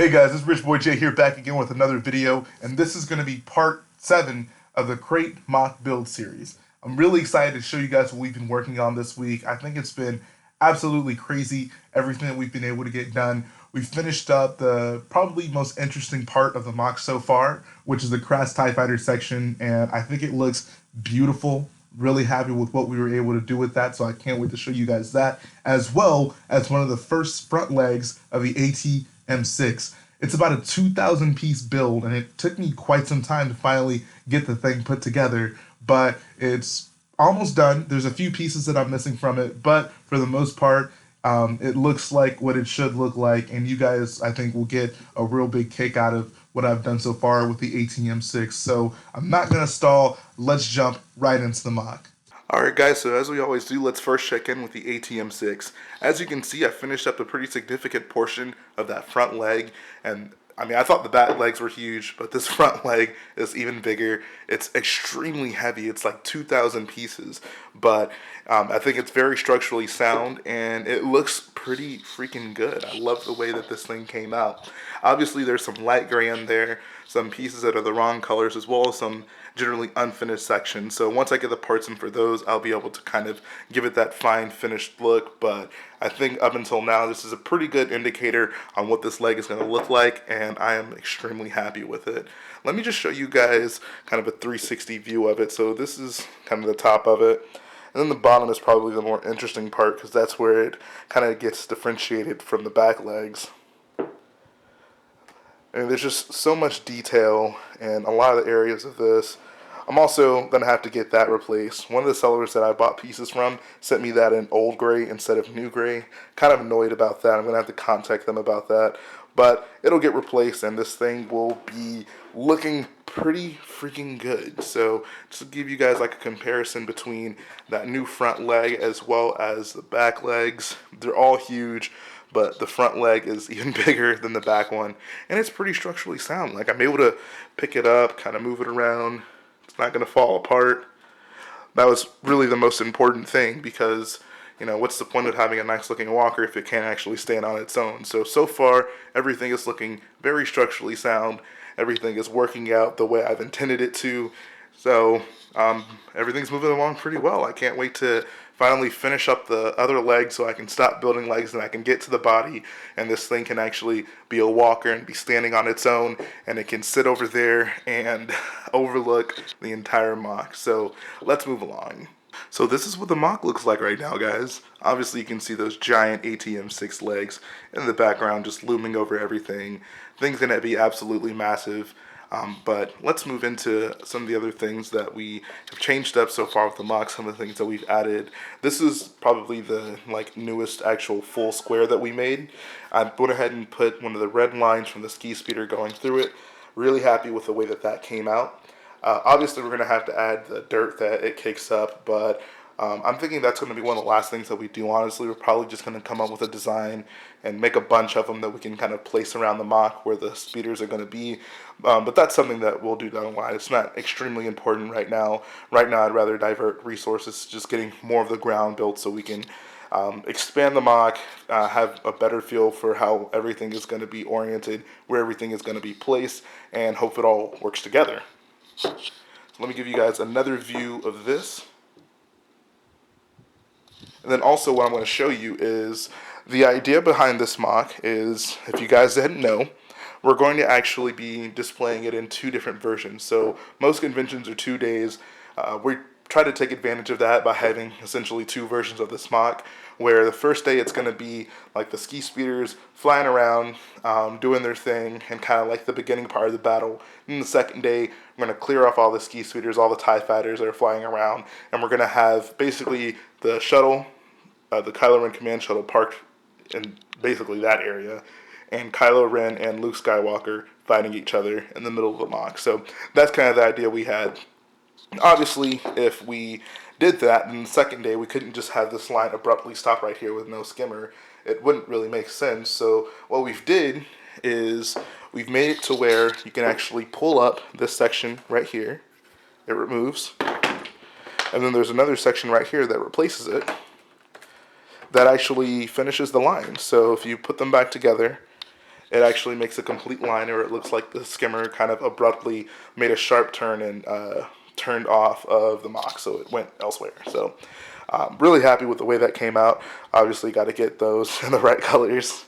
Hey guys, it's Rich Boy J here back again with another video, and this is going to be part 7 of the Crate MOC build series. I'm really excited to show you guys what we've been working on this week. I think it's been absolutely crazy, everything that we've been able to get done. We finished up the probably most interesting part of the MOC so far, which is the Crash TIE Fighter section, and I think it looks beautiful. Really happy with what we were able to do with that, so I can't wait to show you guys that, as well as one of the first front legs of the AT-M6. It's about a 2,000 piece build, and it took me quite some time to finally get the thing put together, but it's almost done. There's a few pieces that I'm missing from it, but for the most part, it looks like what it should look like, and you guys, I think, will get a real big kick out of what I've done so far with the AT-M6. So I'm not going to stall. Let's jump right into the MOC. Alright guys, so as we always do, let's first check in with the AT-M6. As you can see, I finished up a pretty significant portion of that front leg, and I mean, I thought the back legs were huge, but this front leg is even bigger. It's extremely heavy. It's like 2,000 pieces, but I think it's very structurally sound, and it looks pretty freaking good. I love the way that this thing came out. Obviously, there's some light gray in there, some pieces that are the wrong colors, as well as some generally unfinished sections. So once I get the parts in for those, I'll be able to kind of give it that fine finished look. But I think up until now, this is a pretty good indicator on what this leg is going to look like, and I am extremely happy with it. Let me just show you guys kind of a 360 view of it. So this is kind of the top of it. And then the bottom is probably the more interesting part, because that's where it kind of gets differentiated from the back legs. And there's just so much detail in a lot of the areas of this. I'm also going to have to get that replaced. One of the sellers that I bought pieces from sent me that in old gray instead of new gray. Kind of annoyed about that. I'm going to have to contact them about that. But it'll get replaced, and this thing will be looking pretty freaking good. So just to give you guys like a comparison between that new front leg as well as the back legs, they're all huge, but the front leg is even bigger than the back one, and it's pretty structurally sound. Like, I'm able to pick it up, kind of move it around. It's not going to fall apart. That was really the most important thing, because what's the point of having a nice looking walker if it can't actually stand on its own? So far, everything is looking very structurally sound. Everything is working out the way I've intended it to. So everything's moving along pretty well. I can't wait to finally finish up the other leg so I can stop building legs and I can get to the body, and this thing can actually be a walker and be standing on its own, and it can sit over there and overlook the entire MOC. So let's move along. So this is what the MOC looks like right now, guys. Obviously you can see those giant AT-M6 legs in the background just looming over everything. Thing's gonna be absolutely massive. But let's move into some of the other things that we have changed up so far with the MOC, some of the things that we've added. This is probably the newest actual full square that we made. I went ahead and put one of the red lines from the ski speeder going through it. Really happy with the way that that came out. Obviously, we're going to have to add the dirt that it kicks up, but I'm thinking that's going to be one of the last things that we do, honestly. We're probably just going to come up with a design and make a bunch of them that we can kind of place around the MOC where the speeders are going to be. But that's something that we'll do down the line. It's not extremely important right now. Right now, I'd rather divert resources to just getting more of the ground built so we can expand the MOC, have a better feel for how everything is going to be oriented, where everything is going to be placed, and hope it all works together. So let me give you guys another view of this. And then also what I'm going to show you is the idea behind this MOC is, if you guys didn't know, we're going to actually be displaying it in 2 different versions. So most conventions are 2 days. We try to take advantage of that by having essentially 2 versions of this MOC, where the first day it's going to be like the ski speeders flying around, doing their thing, and kind of like the beginning part of the battle. And the second day, we're going to clear off all the ski speeders, all the TIE fighters that are flying around, and we're going to have basically the shuttle, the Kylo Ren command shuttle parked in basically that area, and Kylo Ren and Luke Skywalker fighting each other in the middle of the MOC. So that's kind of the idea we had. Obviously, if we did that, then the second day we couldn't just have this line abruptly stop right here with no skimmer. It wouldn't really make sense. So what we've did is we've made it to where you can actually pull up this section right here. It removes. And then there's another section right here that replaces it that actually finishes the line. So if you put them back together, it actually makes a complete line, or it looks like the skimmer kind of abruptly made a sharp turn and turned off of the MOC, so it went elsewhere. So really happy with the way that came out. Obviously got to get those in the right colors,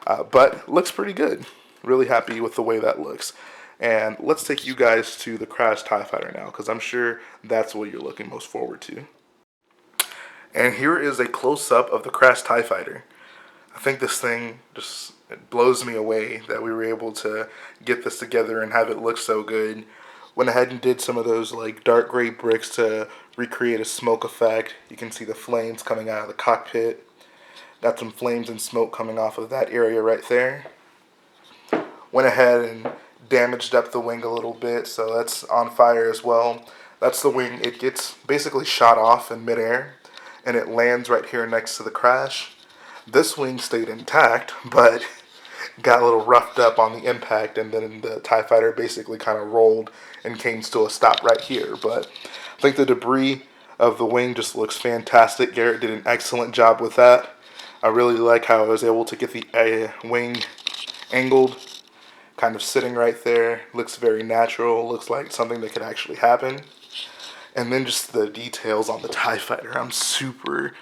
but looks pretty good. Really happy with the way that looks. And let's take you guys to the Crash TIE Fighter now, because I'm sure that's what you're looking most forward to. And here is a close-up of the Crash TIE Fighter. I think this thing just, it blows me away that we were able to get this together and have it look so good. Went ahead and did some of those like dark gray bricks to recreate a smoke effect. You can see the flames coming out of the cockpit. Got some flames and smoke coming off of that area right there. Went ahead and damaged up the wing a little bit, so that's on fire as well. That's the wing. It gets basically shot off in midair, and it lands right here next to the crash. This wing stayed intact, but got a little roughed up on the impact, and then the TIE Fighter basically kind of rolled and came to a stop right here. But I think the debris of the wing just looks fantastic. Garrett did an excellent job with that. I really like how I was able to get the wing angled, kind of sitting right there. Looks very natural. Looks like something that could actually happen. And then just the details on the TIE Fighter. I'm super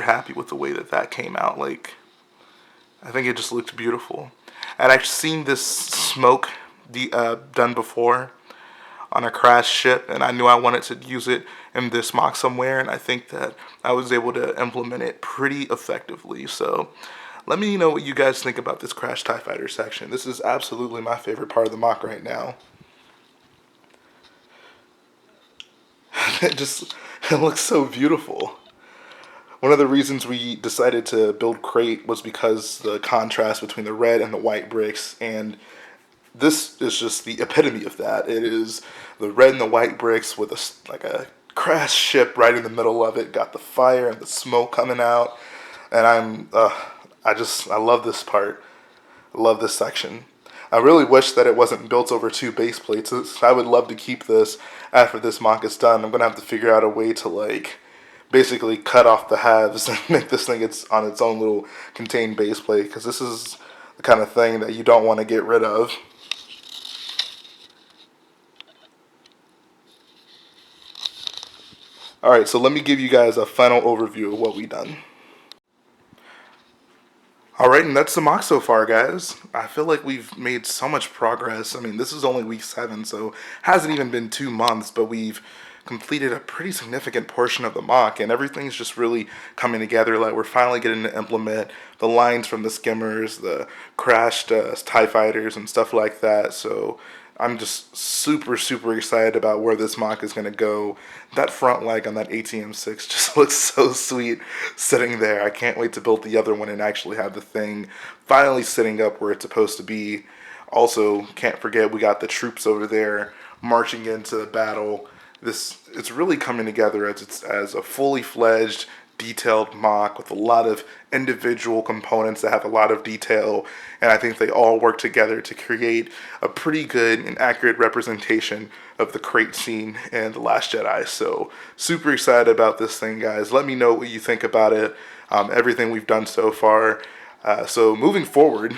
happy with the way that came out. Like, I think it just looked beautiful. And I've seen this smoke done before on a crash ship, and I knew I wanted to use it in this MOC somewhere, and I think that I was able to implement it pretty effectively. So let me know what you guys think about this Crash TIE Fighter section. This is absolutely my favorite part of the MOC right now. It looks so beautiful. One of the reasons we decided to build Crait was because the contrast between the red and the white bricks, and this is just the epitome of that. It is the red and the white bricks with a crash ship right in the middle of it. Got the fire and the smoke coming out, and I love this part. I love this section. I really wish that it wasn't built over 2 base plates. I would love to keep this after this MOC is done. I'm gonna have to figure out a way to like basically cut off the halves and make this thing on its own little contained base plate, because this is the kind of thing that you don't want to get rid of. Alright, so let me give you guys a final overview of what we've done. Alright, and that's the MOC so far, guys. I feel like we've made so much progress. I mean, this is only week 7, so it hasn't even been 2 months, but we've completed a pretty significant portion of the MOC, and everything's just really coming together. Like, we're finally getting to implement the lines from the skimmers, the crashed TIE Fighters, and stuff like that. So I'm just super excited about where this MOC is going to go. That front leg on that AT-M6 just looks so sweet sitting there. I can't wait to build the other one and actually have the thing finally sitting up where it's supposed to be. Also, can't forget we got the troops over there marching into the battle. It's really coming together as a fully fledged, detailed MOC with a lot of individual components that have a lot of detail, and I think they all work together to create a pretty good and accurate representation of the Crait scene in The Last Jedi. So super excited about this thing, guys. Let me know what you think about it, everything we've done so far. So moving forward,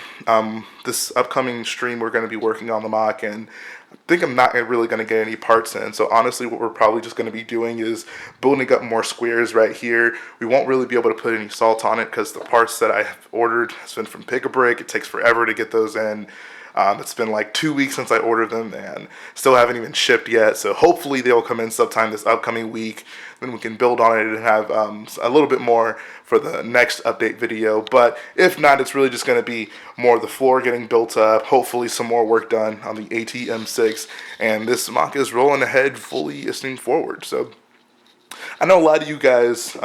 this upcoming stream we're going to be working on the MOC, and I think I'm not really going to get any parts in. So honestly, what we're probably just going to be doing is building up more squares right here. We won't really be able to put any salt on it because the parts that I have ordered has been from Pick-a-Brick. It takes forever to get those in. It's been like 2 weeks since I ordered them and still haven't even shipped yet. So hopefully they'll come in sometime this upcoming week. Then we can build on it and have a little bit more for the next update video. But if not, it's really just going to be more of the floor getting built up. Hopefully some more work done on the AT-M6. And this MOC is rolling ahead fully listening forward. So I know a lot of you guys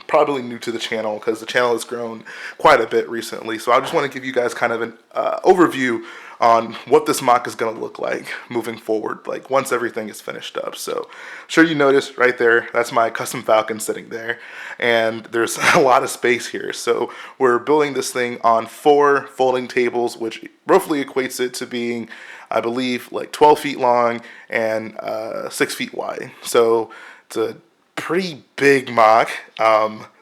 probably new to the channel because the channel has grown quite a bit recently. So I just want to give you guys kind of an overview on what this MOC is going to look like moving forward, like once everything is finished up. So I'm sure you noticed right there, that's my custom Falcon sitting there, and there's a lot of space here. So we're building this thing on 4 folding tables, which roughly equates it to being, I believe, like 12 feet long and 6 feet wide. So it's a pretty big MOC.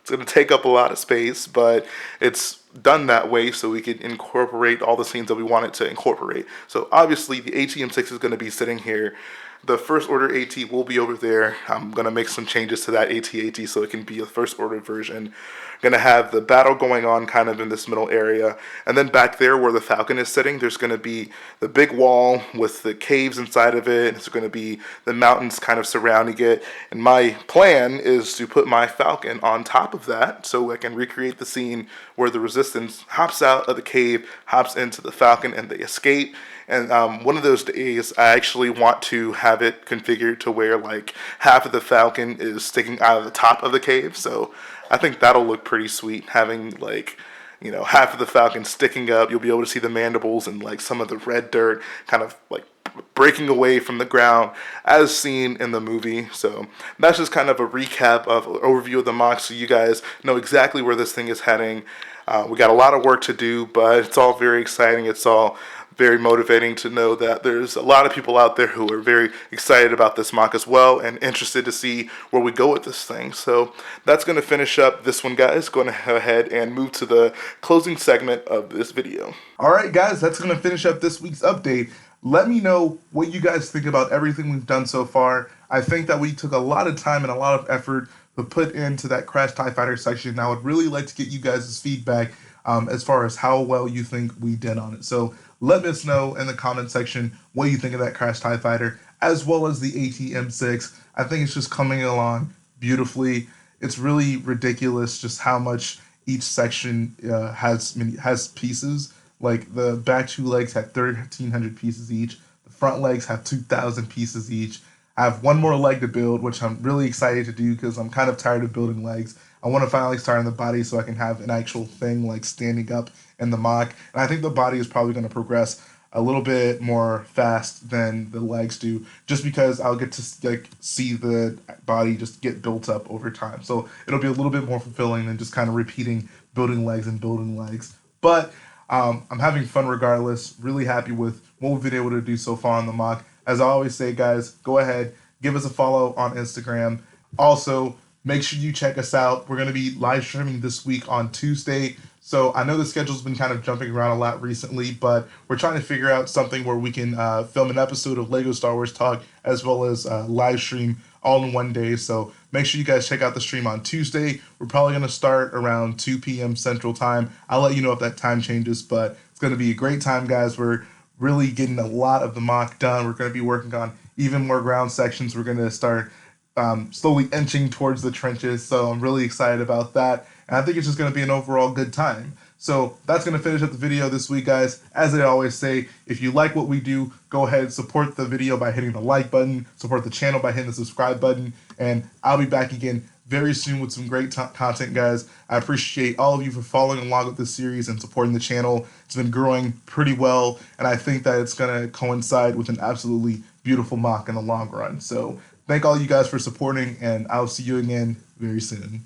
It's It's going to take up a lot of space, but it's done that way so we can incorporate all the scenes that we want it to incorporate. So obviously the AT-M6 is going to be sitting here. The first order AT will be over there. I'm going to make some changes to that AT-AT so it can be a first order version. Going to have the battle going on kind of in this middle area. And then back there where the Falcon is sitting, there's going to be the big wall with the caves inside of it. There's going to be the mountains kind of surrounding it. And my plan is to put my Falcon on top of that so I can recreate the scene where the Resistance hops out of the cave, hops into the Falcon, and they escape. And one of those days, I actually want to have it configured to where like half of the Falcon is sticking out of the top of the cave. So I think that'll look pretty sweet, having like, you know, half of the Falcon sticking up. You'll be able to see the mandibles and like some of the red dirt kind of like breaking away from the ground as seen in the movie. So that's just kind of a recap of overview of the MOC so you guys know exactly where this thing is heading. We got a lot of work to do, but it's all very exciting. It's all very motivating to know that there's a lot of people out there who are very excited about this MOC as well and interested to see where we go with this thing. So that's going to finish up this one, guys. Going to go ahead and move to the closing segment of this video. All right, guys, that's going to finish up this week's update. Let me know what you guys think about everything we've done so far. I think that we took a lot of time and a lot of effort to put into that Crash TIE Fighter section. I would really like to get you guys' feedback as far as how well you think we did on it. So let us know in the comment section what you think of that Crash TIE Fighter, as well as the AT-M6. I think it's just coming along beautifully. It's really ridiculous just how much each section has pieces. Like the back two legs have 1,300 pieces each. The front legs have 2,000 pieces each. I have one more leg to build, which I'm really excited to do because I'm kind of tired of building legs. I want to finally start on the body so I can have an actual thing like standing up in the MOC. And I think the body is probably going to progress a little bit more fast than the legs do, just because I'll get to like see the body just get built up over time. So it'll be a little bit more fulfilling than just kind of repeating building legs and building legs. But I'm having fun regardless. Really happy with what we've been able to do so far on the MOC. As I always say, guys, go ahead, give us a follow on Instagram. Also, make sure you check us out. We're going to be live streaming this week on Tuesday. So I know the schedule's been kind of jumping around a lot recently, but we're trying to figure out something where we can film an episode of Lego Star Wars Talk as well as live stream all in one day. So make sure you guys check out the stream on Tuesday. We're probably going to start around 2 p.m. Central Time. I'll let you know if that time changes, but it's going to be a great time, guys. We're really getting a lot of the MOC done. We're going to be working on even more ground sections. We're going to start slowly inching towards the trenches, so I'm really excited about that, and I think it's just going to be an overall good time. So that's going to finish up the video this week, guys. As I always say, if you like what we do, go ahead, support the video by hitting the like button, support the channel by hitting the subscribe button, and I'll be back again very soon with some great content, guys. I appreciate all of you for following along with this series and supporting the channel. It's been growing pretty well, and I think that it's going to coincide with an absolutely beautiful MOC in the long run. So thank all you guys for supporting, and I'll see you again very soon.